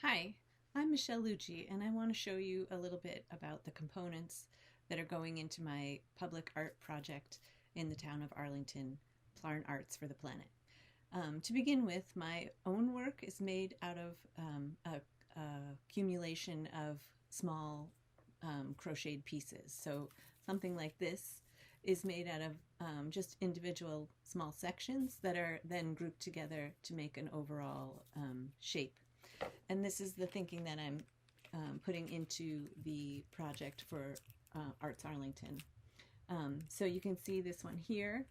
Hi, I'm Michelle Lucci, and I want to show you a little bit about the components that are going into my public art project in the town of Arlington, Plarn Arts for the Planet. To begin with, my own work is made out of a accumulation of small crocheted pieces. So something like this is made out of just individual small sections that are then grouped together to make an overall shape. And this is the thinking that I'm putting into the project for Arts Arlington. So you can see this one here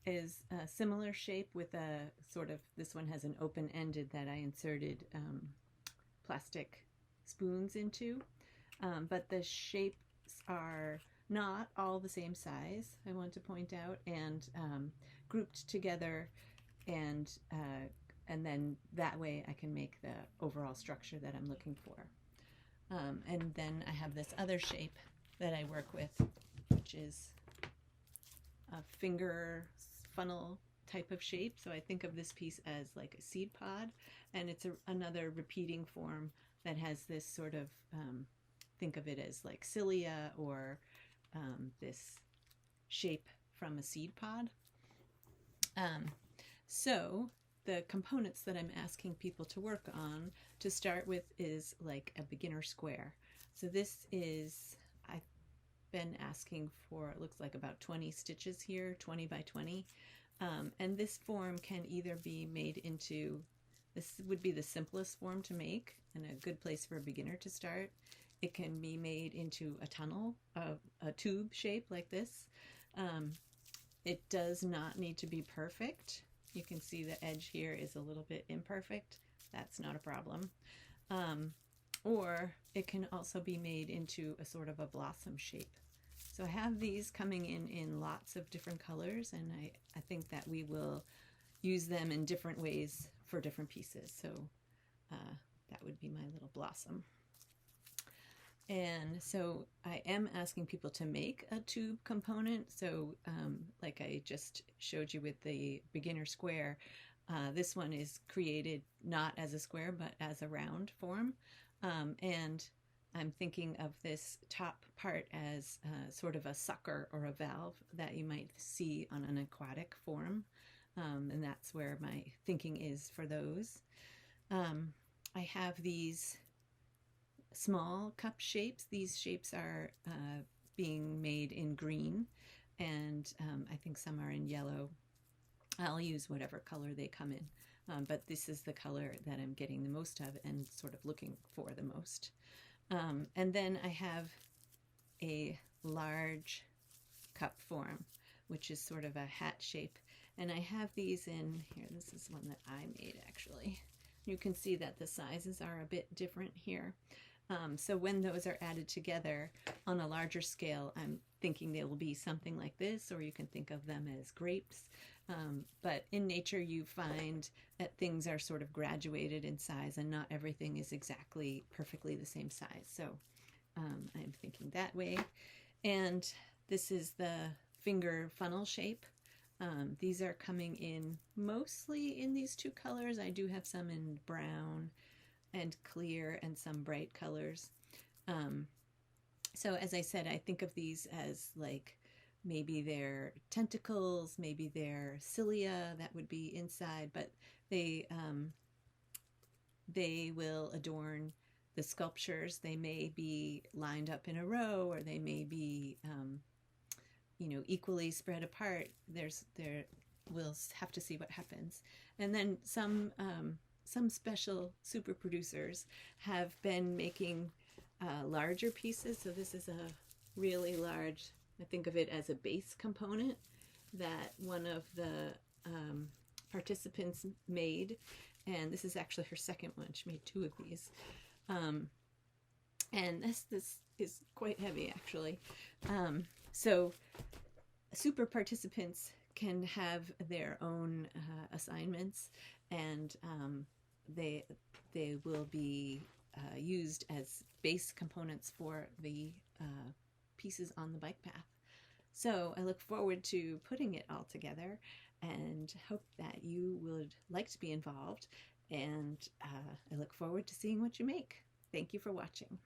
is a similar shape with a sort of, this one has an open-ended that I inserted plastic spoons into. But the shapes are not all the same size, I want to point out, and grouped together, and then that way I can make the overall structure that I'm looking for. And then I have this other shape that I work with, which is a finger funnel type of shape. So I think of this piece as like a seed pod, and it's another repeating form that has this sort of, think of it as like cilia, or this shape from a seed pod. So the components that I'm asking people to work on to start with is like a beginner square. So this is, I've been asking for, it looks like about 20 stitches here, 20 by 20. And this form can either be made into, this would be the simplest form to make and a good place for a beginner to start. It can be made into a tunnel, a tube shape like this. It does not need to be perfect. You can see the edge here is a little bit imperfect. That's not a problem. Or it can also be made into a sort of a blossom shape. So I have these coming in lots of different colors, and I think that we will use them in different ways for different pieces. So that would be my little blossom. And so I am asking people to make a tube component. So like I just showed you with the beginner square, this one is created not as a square but as a round form. And I'm thinking of this top part as sort of a sucker or a valve that you might see on an aquatic form. And that's where my thinking is for those. I have these small cup shapes. These shapes are being made in green, and I think some are in yellow. I'll use whatever color they come in, but this is the color that I'm getting the most of and sort of looking for the most. And then I have a large cup form, which is sort of a hat shape, and I have these in here. This is one that I made actually. You can see that the sizes are a bit different here. So when those are added together on a larger scale, I'm thinking they will be something like this, or you can think of them as grapes. But in nature, you find that things are sort of graduated in size, and not everything is exactly perfectly the same size. So I'm thinking that way. And this is the finger funnel shape. These are coming in mostly in these two colors. I do have some in brown and clear and some bright colors. So as I said, I think of these as like maybe they're tentacles, maybe they're cilia that would be inside, but they will adorn the sculptures. They may be lined up in a row, or they may be equally spread apart. We'll have to see what happens. And then some special super producers have been making larger pieces. So this is a really large, I think of it as a base component that one of the participants made. And this is actually her second one. She made two of these. And this is quite heavy, actually. So super participants can have their own assignments, and they will be used as base components for the pieces on the bike path. So I look forward to putting it all together and hope that you would like to be involved. and I look forward to seeing what you make. Thank you for watching.